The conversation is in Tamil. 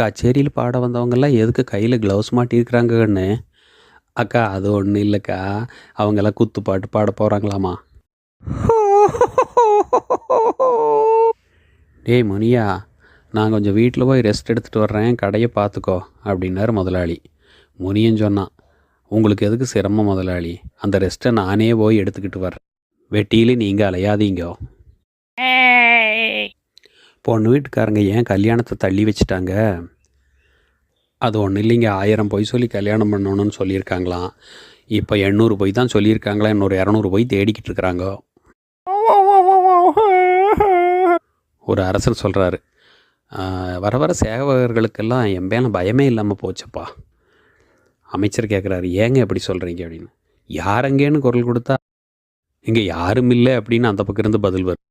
கச்சேரியில் பாட வந்தவங்கெல்லாம் எதுக்கு கையில் க்ளவுஸ் மாட்டியிருக்கிறாங்கன்னு. அக்கா அது ஒன்றும் இல்லைக்கா, அவங்கெல்லாம் குத்து பாட்டு பாட போகிறாங்களாமா. டேய் முனியா, நான் கொஞ்சம் வீட்டில் போய் ரெஸ்ட் எடுத்துகிட்டு வர்றேன், கடையை பார்த்துக்கோ அப்படின்னாரு முதலாளி. முனியன் சொன்னான், உங்களுக்கு எதுக்கு சிரமம் முதலாளி, அந்த ரெஸ்ட்டை நானே போய் எடுத்துக்கிட்டு வர்றேன், வெட்டியில் நீங்கள் அலையாதீங்கோ. பொண்ணு வீட்டுக்காரங்க ஏன் கல்யாணத்தை தள்ளி வச்சுட்டாங்க? அது ஒன்றும் இல்லைங்க, 1000 பொய் சொல்லி கல்யாணம் பண்ணணும்னு சொல்லியிருக்காங்களாம். இப்போ 800 பொய் தான் சொல்லியிருக்காங்களா, இன்னொரு 200 பொய் தேடிக்கிட்டு இருக்கிறாங்க. ஒரு அரசர் சொல்கிறாரு, வர வர சேவகர்களுக்கெல்லாம் என் மேலே பயமே இல்லாமல் போச்சப்பா. அமைச்சர் கேட்குறாரு, ஏங்க எப்படி சொல்கிறீங்க அப்படின்னு. யாரெங்கேன்னு குரல் கொடுத்தா இங்கே யாரும் இல்லை அப்படின்னு அந்த பக்கம் இருந்து பதில் வரும்.